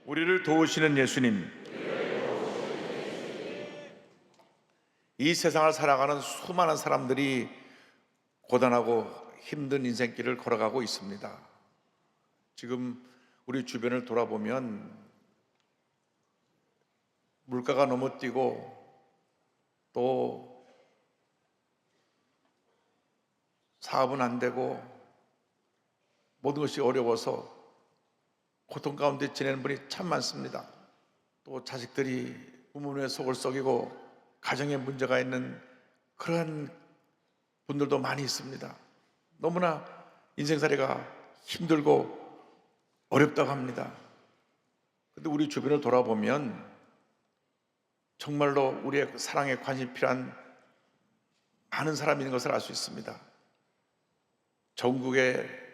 우리를 도우시는 예수님, 이 세상을 살아가는 수많은 사람들이 고단하고 힘든 인생길을 걸어가고 있습니다. 지금 우리 주변을 돌아보면 물가가 너무 뛰고 또 사업은 안 되고 모든 것이 어려워서 고통 가운데 지내는 분이 참 많습니다. 또 자식들이 부모님의 속을 썩이고 가정에 문제가 있는 그런 분들도 많이 있습니다. 너무나 인생살이가 힘들고 어렵다고 합니다. 그런데 우리 주변을 돌아보면 정말로 우리의 사랑에 관심이 필요한 많은 사람이 있는 것을 알 수 있습니다. 전국의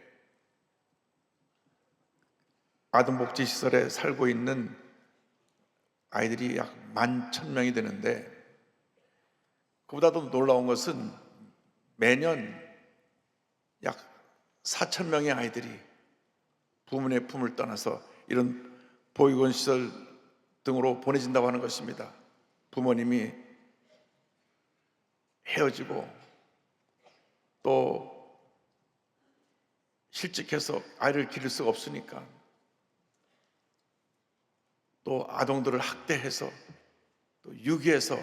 아동복지시설에 살고 있는 아이들이 약 11,000명이 되는데, 그보다도 놀라운 것은 매년 약 4,000명의 아이들이 부모의 품을 떠나서 이런 보육원 시설 등으로 보내진다고 하는 것입니다. 부모님이 헤어지고 또 실직해서 아이를 기를 수가 없으니까 또 아동들을 학대해서 또 유기해서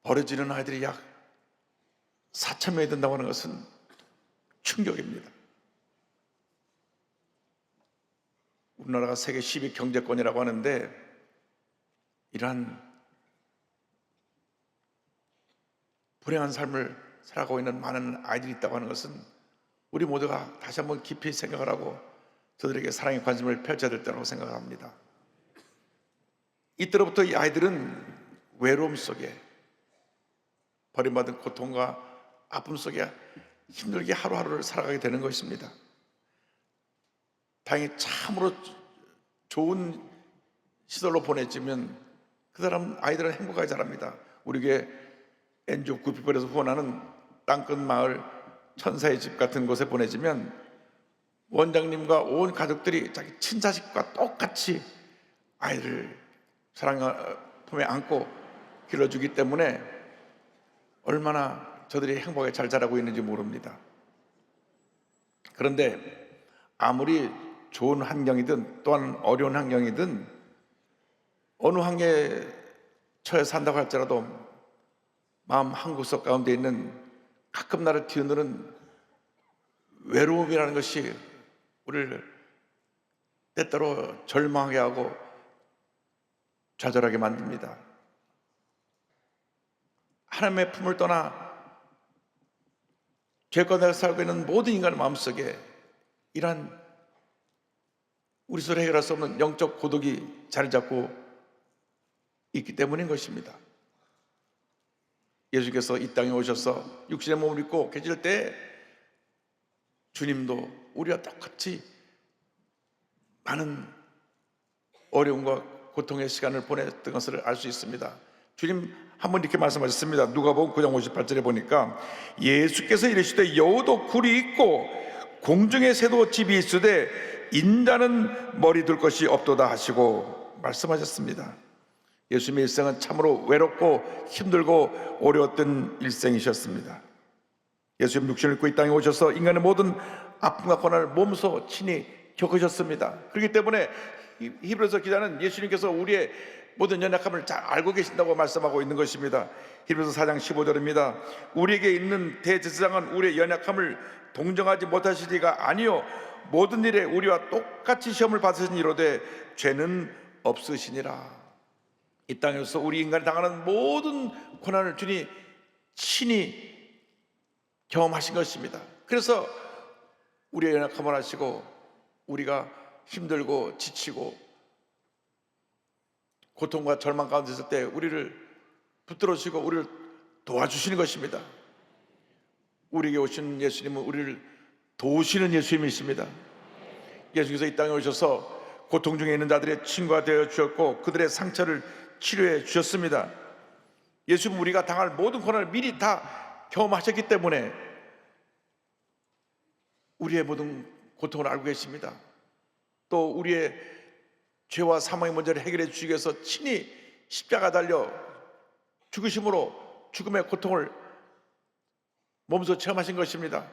버려지는 아이들이 약 4,000명이 된다고 하는 것은 충격입니다. 우리나라가 세계 10위 경제권이라고 하는데 이러한 불행한 삶을 살아가고 있는 많은 아이들이 있다고 하는 것은 우리 모두가 다시 한번 깊이 생각을 하고 저들에게 사랑의 관심을 펼쳐야 될 때라고 생각합니다. 이때로부터 이 아이들은 외로움 속에, 버림받은 고통과 아픔 속에 힘들게 하루하루를 살아가게 되는 것입니다. 다행히 참으로 좋은 시설로 보내지면 그 사람 아이들은 행복하게 자랍니다. 우리 교회 NGO 구피벌에서 후원하는 땅끝 마을 천사의 집 같은 곳에 보내지면 원장님과 온 가족들이 자기 친자식과 똑같이 아이를 사랑의 품에 안고 길러주기 때문에 얼마나 저들이 행복하게 잘 자라고 있는지 모릅니다. 그런데 아무리 좋은 환경이든 또한 어려운 환경이든 어느 환경에 처해 산다고 할지라도 마음 한구석 가운데 있는 가끔 나를 뒤흔드는 외로움이라는 것이 우리를 때때로 절망하게 하고 좌절하게 만듭니다. 하나님의 품을 떠나 죄 가운데 살고 있는 모든 인간의 마음속에 이러한 우리 스스로 해결할 수 없는 영적 고독이 자리 잡고 있기 때문인 것입니다. 예수께서 이 땅에 오셔서 육신의 몸을 입고 계실 때 주님도 우리와 똑같이 많은 어려움과 고통의 시간을 보냈던 것을 알 수 있습니다. 주님 한번 이렇게 말씀하셨습니다. 누가복음 9장 58절에 보니까 예수께서 이르시되 여우도 굴이 있고 공중의 새도 집이 있으되 인자는 머리 둘 것이 없도다 하시고 말씀하셨습니다. 예수님의 일생은 참으로 외롭고 힘들고 어려웠던 일생이셨습니다. 예수님 육신을 입고 이 땅에 오셔서 인간의 모든 아픔과 고난을 몸소 친히 겪으셨습니다. 그렇기 때문에 히브리서 기자는 예수님께서 우리의 모든 연약함을 잘 알고 계신다고 말씀하고 있는 것입니다. 히브리서 4장 15절입니다. 우리에게 있는 대제사장은 우리의 연약함을 동정하지 못하시리가 아니요 모든 일에 우리와 똑같이 시험을 받으신 이로되 죄는 없으시니라. 이 땅에서 우리 인간이 당하는 모든 고난을 주님 친히 경험하신 것입니다. 그래서 우리의 연약함을 아시고 우리가 힘들고 지치고 고통과 절망 가운데 있을 때 우리를 붙들어주시고 우리를 도와주시는 것입니다. 우리에게 오신 예수님은 우리를 도우시는 예수님이십니다. 예수께서 이 땅에 오셔서 고통 중에 있는 자들의 친구가 되어 주셨고 그들의 상처를 치료해 주셨습니다. 예수님은 우리가 당할 모든 고난을 미리 다 경험하셨기 때문에 우리의 모든 고통을 알고 계십니다. 또 우리의 죄와 사망의 문제를 해결해 주시기 위해서 친히 십자가 달려 죽으심으로 죽음의 고통을 몸소 체험하신 것입니다.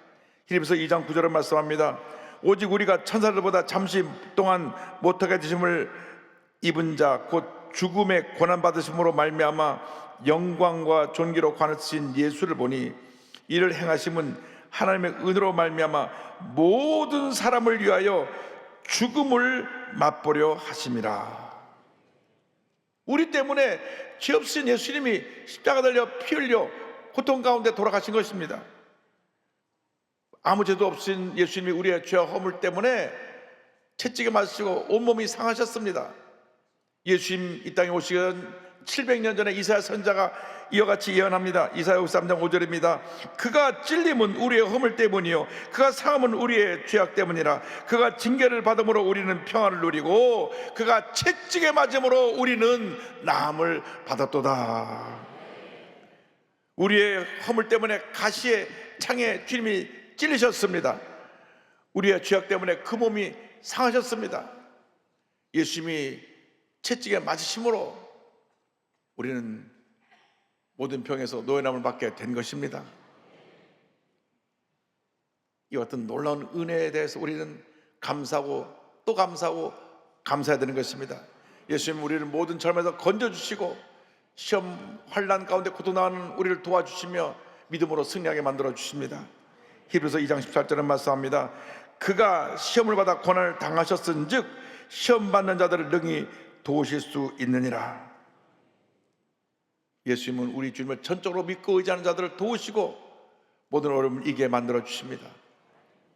히브리서 2장 9절을 말씀합니다. 오직 우리가 천사들보다 잠시 동안 못하게 되심을 입은 자 곧 죽음의 고난 받으심으로 말미암아 영광과 존귀로 관하신 예수를 보니 이를 행하심은 하나님의 은혜로 말미암아 모든 사람을 위하여 죽음을 맛보려 하심이라. 우리 때문에 죄 없으신 예수님이 십자가 달려 피 흘려 고통 가운데 돌아가신 것입니다. 아무 죄도 없으신 예수님이 우리의 죄와 허물 때문에 채찍에 맞으시고 온몸이 상하셨습니다. 예수님 이 땅에 오시던 700년 전에 이사야 선자가 이와 같이 예언합니다. 이사야 53장 5절입니다. 그가 찔림은 우리의 허물 때문이요 그가 상함은 우리의 죄악 때문이라. 그가 징계를 받음으로 우리는 평안을 누리고 그가 채찍에 맞음으로 우리는 나음을 받았도다. 우리의 허물 때문에 가시의 창에 주님이 찔리셨습니다. 우리의 죄악 때문에 그 몸이 상하셨습니다. 예수님이 채찍에 맞으심으로 우리는 모든 병에서 노예남을 받게 된 것입니다. 이 같은 놀라운 은혜에 대해서 우리는 감사하고 또 감사하고 감사해야 되는 것입니다. 예수님 우리를 모든 절망에서 건져주시고 시험 환난 가운데 고통당하는 우리를 도와주시며 믿음으로 승리하게 만들어 주십니다. 히브리서 2장 14절은 말씀합니다. 그가 시험을 받아 고난을 당하셨은즉 시험 받는 자들을 능히 도우실 수 있느니라. 예수님은 우리 주님을 전적으로 믿고 의지하는 자들을 도우시고 모든 어려움을 이기게 만들어 주십니다.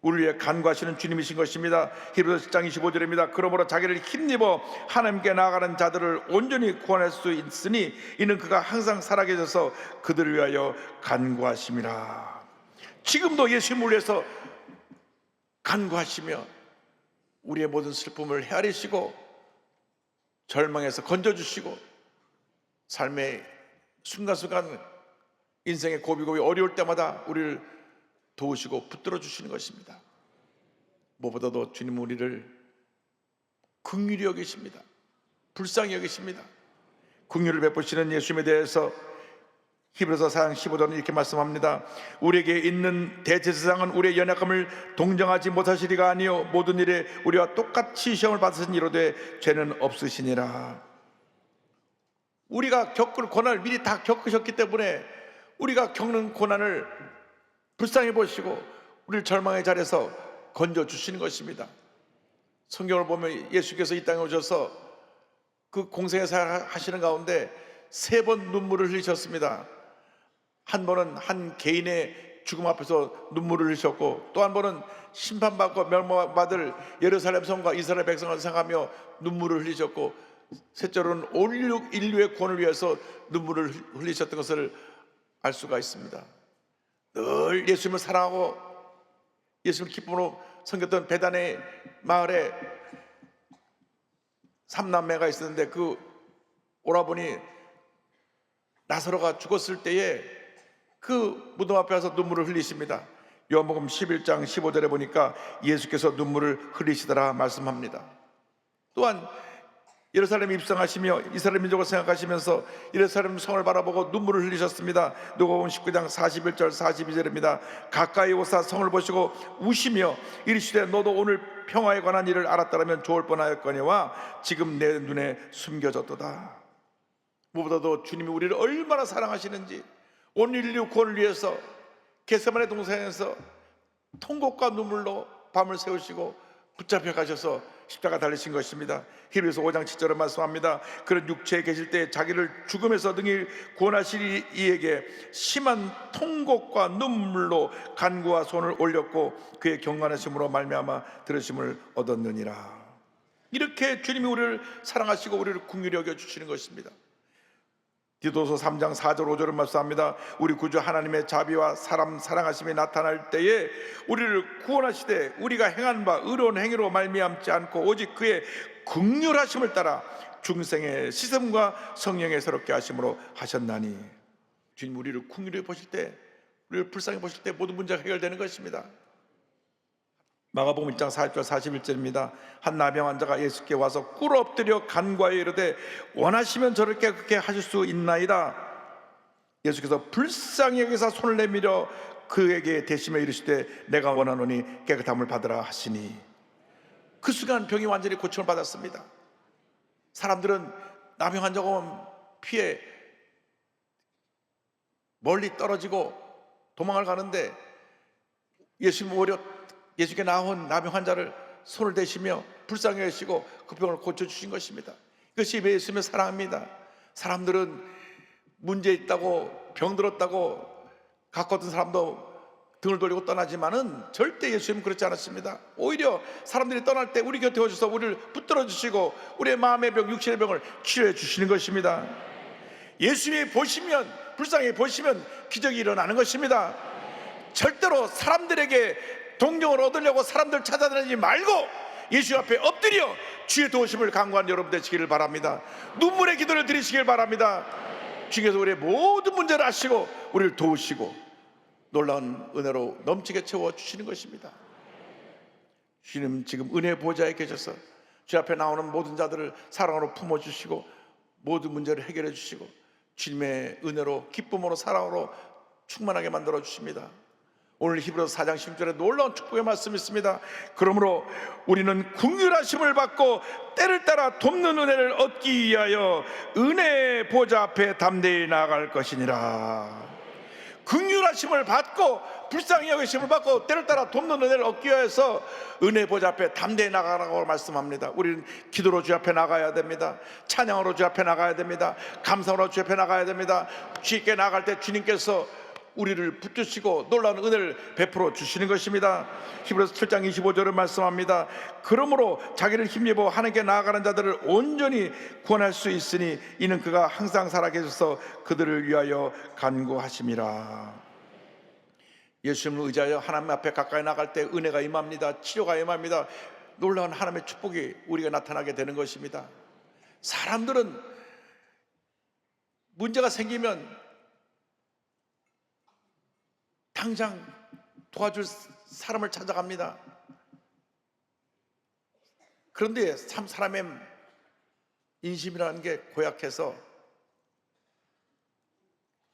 우리를 위해 간구하시는 주님이신 것입니다. 히브리서 10장 25절입니다. 그러므로 자기를 힘입어 하나님께 나아가는 자들을 온전히 구원할 수 있으니 이는 그가 항상 살아계셔서 그들을 위하여 간구하심이라. 지금도 예수님을 위해서 간구하시며 우리의 모든 슬픔을 헤아리시고 절망에서 건져주시고 삶의 순간순간 인생의 고비고비 어려울 때마다 우리를 도우시고 붙들어 주시는 것입니다. 무엇보다도 주님은 우리를 긍휼히 여기십니다. 불쌍히 여기십니다. 긍휼을 베푸시는 예수님에 대해서 히브리서 4장 15절은 이렇게 말씀합니다. 우리에게 있는 대제사장은 우리의 연약함을 동정하지 못하시리가 아니요 모든 일에 우리와 똑같이 시험을 받으신 이로되 죄는 없으시니라. 우리가 겪을 고난을 미리 다 겪으셨기 때문에 우리가 겪는 고난을 불쌍히 보시고 우리를 절망의 자리에서 건져주시는 것입니다. 성경을 보면 예수께서 이 땅에 오셔서 그 공생의 사역을 하시는 가운데 3번 눈물을 흘리셨습니다. 한 번은 한 개인의 죽음 앞에서 눈물을 흘리셨고 또 한 번은 심판받고 멸망받을 예루살렘 성과 이스라엘 백성을 생각하며 눈물을 흘리셨고 셋째로는 온 인류의 구원을 위해서 눈물을 흘리셨던 것을 알 수가 있습니다. 늘 예수님을 사랑하고 예수님을 기쁨으로 섬겼던 베다네 마을에 3남매가 있었는데 그 오라버니 나사로가 죽었을 때에 그 무덤 앞에 와서 눈물을 흘리십니다. 요한복음 11장 15절에 보니까 예수께서 눈물을 흘리시더라 말씀합니다. 또한 예루살렘에 입성하시며 이스라엘 민족을 생각하시면서 예루살렘 성을 바라보고 눈물을 흘리셨습니다. 누가복음 19장 41절 42절입니다. 가까이 오사 성을 보시고 우시며 이르시되 너도 오늘 평화에 관한 일을 알았더라면 좋을 뻔하였거니와 지금 내 눈에 숨겨졌도다. 무엇보다도 주님이 우리를 얼마나 사랑하시는지 온 인류 구원을 위해서 겟세마네 동산에서 통곡과 눈물로 밤을 새우시고 붙잡혀 가셔서 십자가 달리신 것입니다. 히브리서 5장 7절에 말씀합니다. 그런 육체에 계실 때 자기를 죽음에서 능히 구원하시리 이에게 심한 통곡과 눈물로 간구와 손을 올렸고 그의 경건하심으로 말미암아 들으심을 얻었느니라. 이렇게 주님이 우리를 사랑하시고 우리를 긍휼히 여겨주시는 것입니다. 디도서 3장 4절 5절은 말씀합니다. 우리 구주 하나님의 자비와 사람 사랑하심이 나타날 때에 우리를 구원하시되 우리가 행한 바 의로운 행위로 말미암지 않고 오직 그의 긍휼하심을 따라 중생의 시샘과 성령의 새롭게 하심으로 하셨나니. 주님 우리를 긍휼히 보실 때, 우리를 불쌍히 보실 때 모든 문제가 해결되는 것입니다. 마가복음 1장 40절 41절입니다. 한 나병 환자가 예수께 와서 꿇어 엎드려 간과하여 이르되 원하시면 저를 깨끗게 하실 수 있나이다. 예수께서 불쌍히 여기사 손을 내밀어 그에게 대시며 이르시되 내가 원하노니 깨끗함을 받으라 하시니, 그 순간 병이 완전히 고침을 받았습니다. 사람들은 나병 환자가 오면 피해 멀리 떨어지고 도망을 가는데, 예수님 오히려 예수께 나온 나병 환자를 손을 대시며 불쌍히 여기시고 그 병을 고쳐주신 것입니다. 이것이 예수님의 사랑입니다. 사람들은 문제 있다고 병들었다고 갖고 왔던 사람도 등을 돌리고 떠나지만은 절대 예수님은 그렇지 않았습니다. 오히려 사람들이 떠날 때 우리 곁에 오셔서 우리를 붙들어 주시고 우리의 마음의 병, 육신의 병을 치료해 주시는 것입니다. 예수님이 보시면, 불쌍히 보시면 기적이 일어나는 것입니다. 절대로 사람들에게 동정을 얻으려고 사람들 찾아다니지 말고 예수 앞에 엎드려 주의 도우심을 간구하는 여러분 되시기를 바랍니다. 눈물의 기도를 드리시길 바랍니다. 주께서 우리의 모든 문제를 아시고 우리를 도우시고 놀라운 은혜로 넘치게 채워주시는 것입니다. 주님 지금 은혜 보좌에 계셔서 주 앞에 나오는 모든 자들을 사랑으로 품어주시고 모든 문제를 해결해 주시고 주님의 은혜로, 기쁨으로, 사랑으로 충만하게 만들어 주십니다. 오늘 히브리서 4장 10절에 놀라운 축복의 말씀이 있습니다. 그러므로 우리는 긍휼하심을 받고 때를 따라 돕는 은혜를 얻기 위하여 은혜의 보좌 앞에 담대히 나아갈 것이니라. 긍휼하심을 받고 불쌍히 여기심을 받고 때를 따라 돕는 은혜를 얻기 위해서 은혜 보좌 앞에 담대히 나가라고 말씀합니다. 우리는 기도로 주 앞에 나가야 됩니다. 찬양으로 주 앞에 나가야 됩니다. 감사로 주 앞에 나가야 됩니다. 주님께 나갈 때 주님께서 우리를 붙드시고 놀라운 은혜를 베풀어 주시는 것입니다. 히브리서 7장 25절을 말씀합니다. 그러므로 자기를 힘입어 하나님께 나아가는 자들을 온전히 구원할 수 있으니 이는 그가 항상 살아계셔서 그들을 위하여 간구하심이라. 예수님을 의지하여 하나님 앞에 가까이 나갈 때 은혜가 임합니다. 치료가 임합니다. 놀라운 하나님의 축복이 우리가 나타나게 되는 것입니다. 사람들은 문제가 생기면 당장 도와줄 사람을 찾아갑니다. 그런데 참 사람의 인심이라는 게 고약해서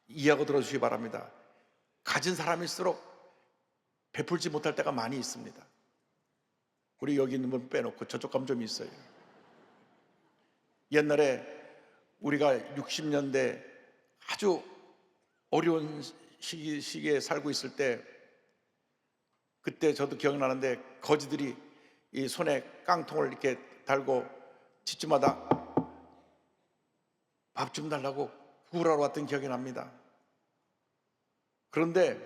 이해하고 들어주시기 바랍니다. 가진 사람일수록 베풀지 못할 때가 많이 있습니다. 우리 여기 있는 분 빼놓고 저쪽 가면 좀 있어요. 옛날에 우리가 60년대 아주 어려운 시기에 살고 있을 때, 그때 저도 기억나는데 거지들이 이 손에 깡통을 이렇게 달고 집집마다 밥 좀 달라고 구걸하러 왔던 기억이 납니다. 그런데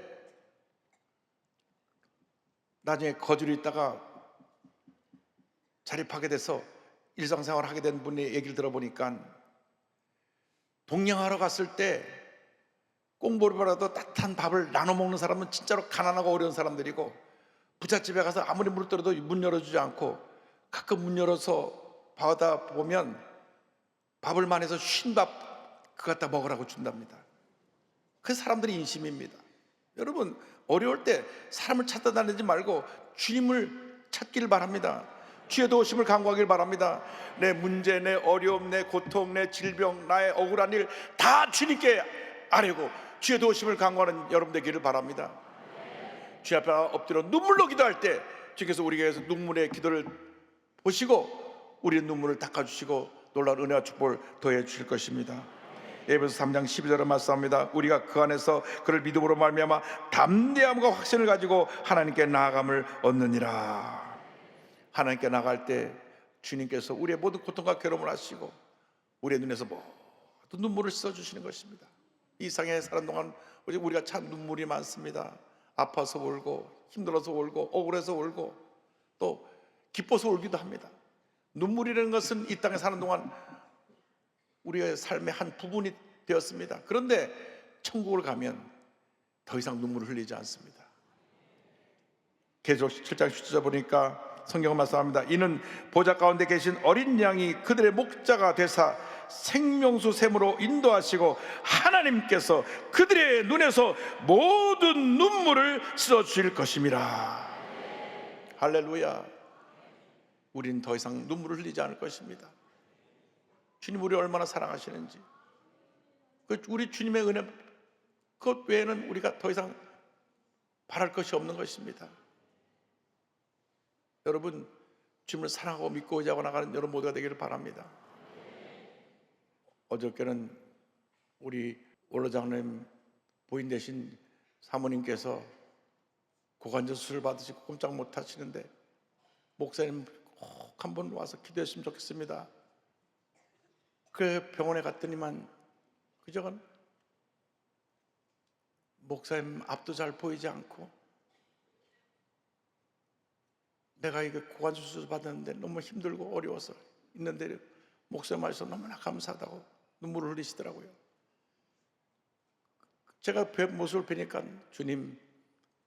나중에 거주로 있다가 자립하게 돼서 일상생활을 하게 된 분의 얘기를 들어보니까 동양하러 갔을 때 꽁보리보라도 따뜻한 밥을 나눠 먹는 사람은 진짜로 가난하고 어려운 사람들이고, 부잣집에 가서 아무리 물을 떨어도 문 열어주지 않고 가끔 문 열어서 받아 보면 밥을 많이 해서 쉰 밥 그거 갖다 먹으라고 준답니다. 그 사람들이 인심입니다. 여러분, 어려울 때 사람을 찾아다니지 말고 주님을 찾기를 바랍니다. 주의 도우심을 간구하길 바랍니다. 내 문제, 내 어려움, 내 고통, 내 질병, 나의 억울한 일 다 주님께 아뢰고 주의 도우심을 간구하는 여러분 되기를 바랍니다. 주의 앞에 엎드려 눈물로 기도할 때 주께서 우리에게서 눈물의 기도를 보시고 우리의 눈물을 닦아주시고 놀라운 은혜와 축복을 더해 주실 것입니다. 에베소 3장 12절에 말씀합니다. 우리가 그 안에서 그를 믿음으로 말미암아 담대함과 확신을 가지고 하나님께 나아감을 얻느니라. 하나님께 나갈 때 주님께서 우리의 모든 고통과 괴로움을 아시고 우리의 눈에서 모든 눈물을 씻어주시는 것입니다. 이 세상에 사는 동안 우리가 참 눈물이 많습니다. 아파서 울고 힘들어서 울고 억울해서 울고 또 기뻐서 울기도 합니다. 눈물이라는 것은 이 땅에 사는 동안 우리의 삶의 한 부분이 되었습니다. 그런데 천국을 가면 더 이상 눈물을 흘리지 않습니다. 계속 7장 10절 보니까 성경은 말씀합니다. 이는 보좌 가운데 계신 어린 양이 그들의 목자가 되사 생명수 샘으로 인도하시고 하나님께서 그들의 눈에서 모든 눈물을 씻어주실 것임이라. 할렐루야. 우린 더 이상 눈물을 흘리지 않을 것입니다. 주님 우리 얼마나 사랑하시는지, 우리 주님의 은혜 그것 외에는 우리가 더 이상 바랄 것이 없는 것입니다. 여러분, 주님을 사랑하고 믿고 의지하고 나가는 여러분 모두가 되기를 바랍니다. 어저께는 우리 원로장님 부인 되신 사모님께서 고관절 수술 받으시고 꼼짝 못 하시는데 목사님 꼭 한번 와서 기도했으면 좋겠습니다. 그 병원에 갔더니만 그저건 목사님 앞도 잘 보이지 않고 내가 이거 고관절 수술 받았는데 너무 힘들고 어려워서 있는데 목사님 말씀 너무나 감사하다고 눈물을 흘리시더라고요. 제가 모습을 뵈니까 주님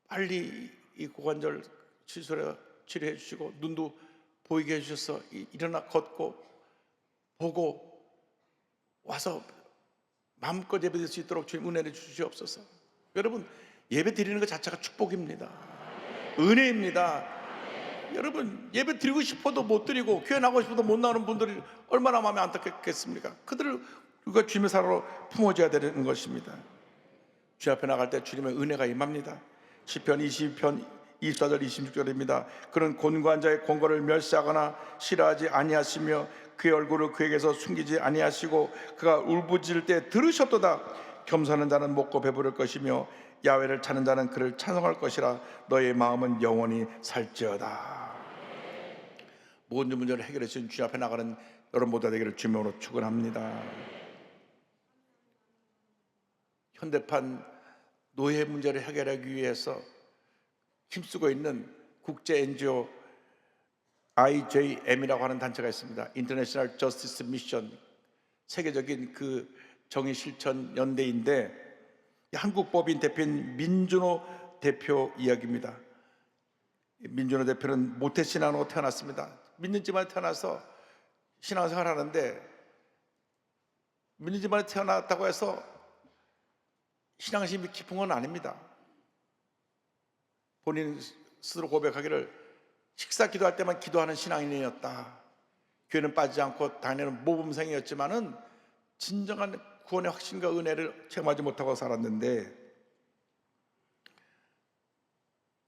빨리 이 고관절 시술에 치료해 주시고 눈도 보이게 해주셔서 일어나 걷고 보고 와서 마음껏 예배드릴 수 있도록 주님 은혜를 주시옵소서. 여러분, 예배 드리는 것 자체가 축복입니다. 은혜입니다. 여러분, 예배 드리고 싶어도 못 드리고 교회 나가고 싶어도 못 나오는 분들이 얼마나 마음이 안타깝겠습니까? 그들을 우리가 주님의 사랑으로 품어줘야 되는 것입니다. 주 앞에 나갈 때 주님의 은혜가 임합니다. 시편 20편 24절 26절입니다. 그는 곤고한 자의 권고를 멸시하거나 싫어하지 아니하시며 그의 얼굴을 그에게서 숨기지 아니하시고 그가 울부짖을 때 들으셨도다. 겸손한 자는 먹고 배부를 것이며 야훼를 찾는 자는 그를 찬송할 것이라. 너의 마음은 영원히 살지어다. 모든 문제를 해결해 주신 주 앞에 나가는 여러분 모두 되기를 주님으로 축원합니다. 현대판 노예 문제를 해결하기 위해서 힘쓰고 있는 국제 NGO IJM이라고 하는 단체가 있습니다. International Justice Mission, 세계적인 그 정의 실천 연대인데 한국 법인 대표인 민준호 대표 이야기입니다. 민준호 대표는 모태신앙으로 태어났습니다. 믿는 집안에 태어나서 신앙생활 하는데 믿는 집안에 태어났다고 해서 신앙심이 깊은 건 아닙니다. 본인 스스로 고백하기를 식사 기도할 때만 기도하는 신앙인이었다. 교회는 빠지지 않고 다니는 모범생이었지만은 진정한 구원의 확신과 은혜를 체험하지 못하고 살았는데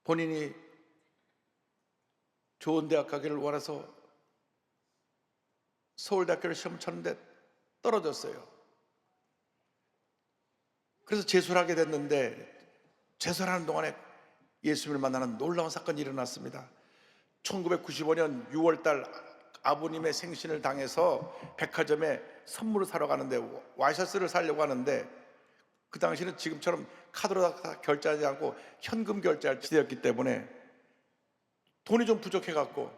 본인이 좋은 대학 가기를 원해서 서울대학교를 시험 쳤는데 떨어졌어요. 그래서 재수를 하게 됐는데 재수를 하는 동안에 예수님을 만나는 놀라운 사건이 일어났습니다. 1995년 6월달 아버님의 생신을 당해서 백화점에 선물을 사러 가는데 와이셔츠를 사려고 하는데 그 당시는 지금처럼 카드로 다 결제하지 않고 현금 결제할 시대였기 때문에 돈이 좀 부족해갖고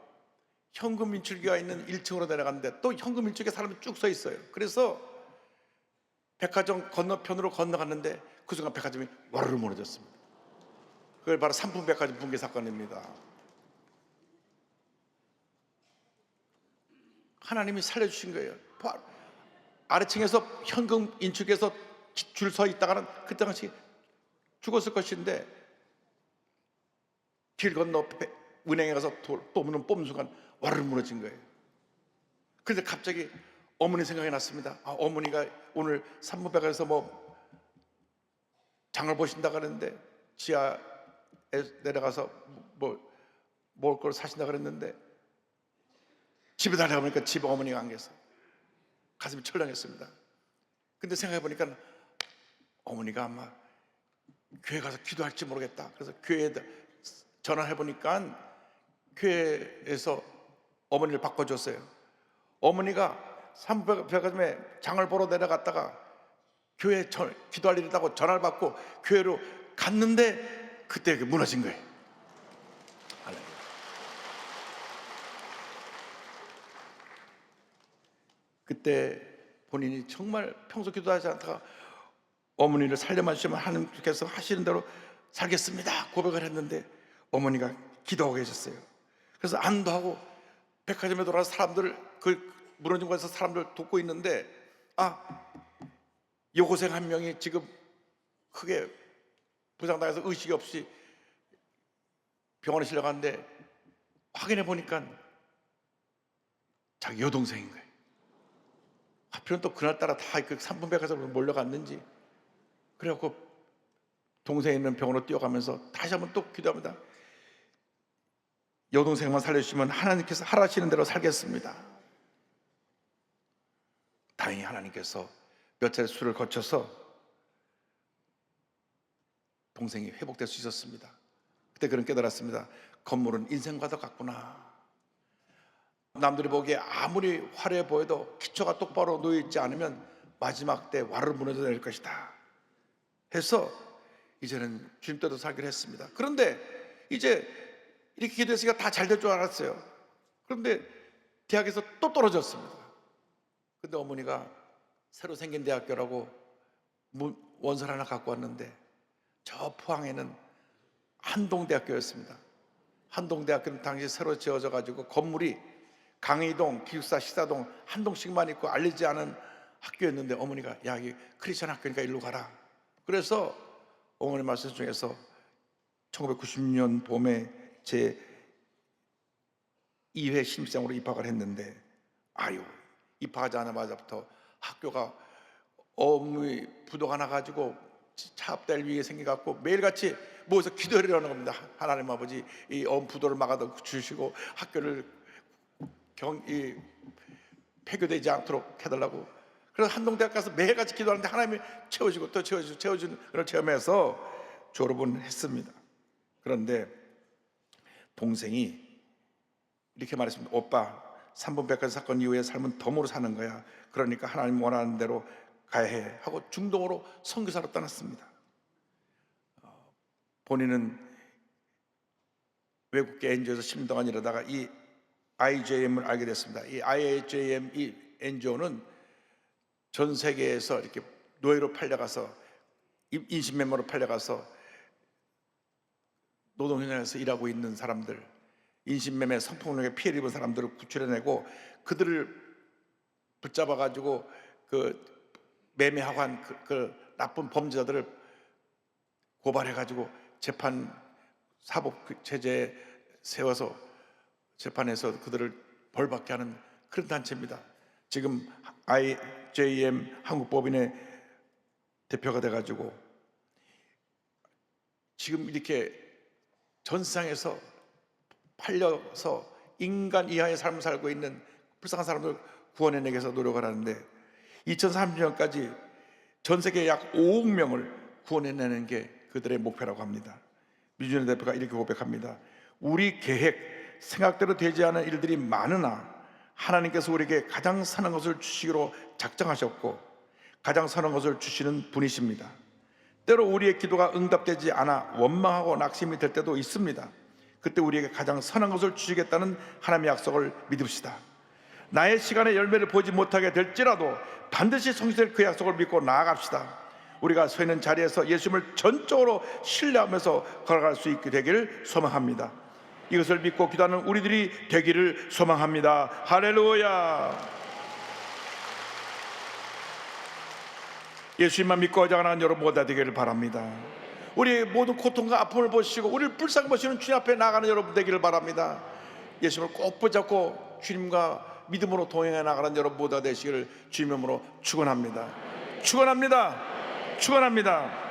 현금 인출기가 있는 1층으로 내려갔는데 또 현금 인출기에 사람이 쭉 서 있어요. 그래서 백화점 건너편으로 건너갔는데 그 순간 백화점이 와르르 무너졌습니다. 그걸 바로 삼풍백화점 붕괴 사건입니다. 하나님이 살려주신 거예요. 아래층에서 현금 인출기에서 줄 서 있다가는 그때 당시 죽었을 것인데 길 건너 은행에 가서 돈을 뽑는 순간 와르르 무너진 거예요. 그런데 갑자기 어머니 생각이 났습니다. 어머니가 오늘 삼풍백화점에서 뭐 장을 보신다고 하는데 지하에 내려가서 뭐 먹을 걸 사신다고 그랬는데 집에 달려가보니까 집에 어머니가 안 계셔서 가슴이 철렁했습니다. 근데 생각해보니까 어머니가 아마 교회 가서 기도할지 모르겠다. 그래서 교회에 전화해보니까 교회에서 어머니를 바꿔줬어요. 어머니가 삼백화점에 장을 보러 내려갔다가 교회에 기도할 일이 있다고 전화를 받고 교회로 갔는데 그때 무너진 거예요. 그때 본인이 정말 평소 기도하지 않다가 어머니를 살려만 주시면 하나님께서 하시는 대로 살겠습니다 고백을 했는데 어머니가 기도하고 계셨어요. 그래서 안도하고 백화점에 돌아서 사람들 그 무너진 곳에서 사람들 돕고 있는데 여고생 한 명이 지금 크게 부상당해서 의식이 없이 병원에 실려갔는데 확인해 보니까 자기 여동생인 거예요. 하필은 또 그날따라 다 그 삼분백화점으로 몰려갔는지, 그래갖고 동생이 있는 병원으로 뛰어가면서 다시 한번 또 기도합니다. 여동생만 살려주시면 하나님께서 하라시는 대로 살겠습니다. 다행히 하나님께서 몇 차례 수를 거쳐서 동생이 회복될 수 있었습니다. 그때 그런 깨달았습니다. 건물은 인생과도 같구나. 남들이 보기에 아무리 화려해 보여도 기초가 똑바로 놓여있지 않으면 마지막 때 와르르 무너져 내릴 것이다 해서 이제는 주님 뜻대로 살기로 했습니다. 그런데 이제 이렇게 기도했으니까 다 잘 될 줄 알았어요. 그런데 대학에서 또 떨어졌습니다. 근데 어머니가 새로 생긴 대학교라고 원서를 하나 갖고 왔는데, 저 포항에는 한동대학교였습니다. 한동대학교는 당시 새로 지어져 가지고 건물이 강의동, 기숙사, 식사동 한 동씩만 있고 알리지 않은 학교였는데, 어머니가 야, 이 크리스천 학교니까 일로 가라. 그래서 어머니 말씀 중에서 1990년 봄에 제 2회 신입생으로 입학을 했는데, 아유, 입학하자마자부터 학교가 어머니 부도가 나가지고 차압될 위기가 생겨갖고 매일같이 모여서 기도하려는 겁니다. 하나님 아버지, 이 부도를 막아 주시고 학교를 폐교되지 않도록 해달라고. 그래서 한동대학 가서 매일같이 기도하는데 하나님이 채워주고 또 채워주는 그런 체험에서 졸업은 했습니다. 그런데 동생이 이렇게 말했습니다. 오빠, 삼분백화점 사건 이후에 삶은 덤으로 사는 거야. 그러니까 하나님 원하는 대로 가야 해 하고 중동으로 선교사로 떠났습니다. 본인은 외국계 NGO에서 10년 동안 일하다가 이 IJM을 알게 됐습니다. 이 IJM, 이 NGO는 전 세계에서 이렇게 노예로 팔려가서, 인신매매로 팔려가서 노동현장에서 일하고 있는 사람들, 인신매매, 성폭력에 피해를 입은 사람들을 구출해내고 그들을 붙잡아가지고 그 매매하고 한 그 나쁜 범죄자들을 고발해가지고 재판, 사법 체제에 세워서 재판에서 그들을 벌받게 하는 그런 단체입니다. 지금 IJM 한국법인의 대표가 돼가지고 지금 이렇게 전 세상에서 팔려서 인간 이하의 삶을 살고 있는 불쌍한 사람들 구원해내기 위해서 노력을 하는데, 2030년까지 전 세계 약 5억 명을 구원해내는 게 그들의 목표라고 합니다. 미주현 대표가 이렇게 고백합니다. 우리 계획, 생각대로 되지 않은 일들이 많으나 하나님께서 우리에게 가장 선한 것을 주시기로 작정하셨고 가장 선한 것을 주시는 분이십니다. 때로 우리의 기도가 응답되지 않아 원망하고 낙심이 될 때도 있습니다. 그때 우리에게 가장 선한 것을 주시겠다는 하나님의 약속을 믿읍시다. 나의 시간의 열매를 보지 못하게 될지라도 반드시 성취될 그 약속을 믿고 나아갑시다. 우리가 서 있는 자리에서 예수님을 전적으로 신뢰하면서 걸어갈 수 있게 되기를 소망합니다. 이것을 믿고 기도하는 우리들이 되기를 소망합니다. 할렐루야. 예수님만 믿고 어장하는 여러분 모두 되기를 바랍니다. 우리 모든 고통과 아픔을 보시고 우리를 불쌍히 보시는 주님 앞에 나가는 여러분 되기를 바랍니다. 예수님을 꼭 붙잡고 주님과 믿음으로 동행해 나가는 여러분 모두 되시기를 주님의 이름으로 축원합니다. 축원합니다. 축원합니다.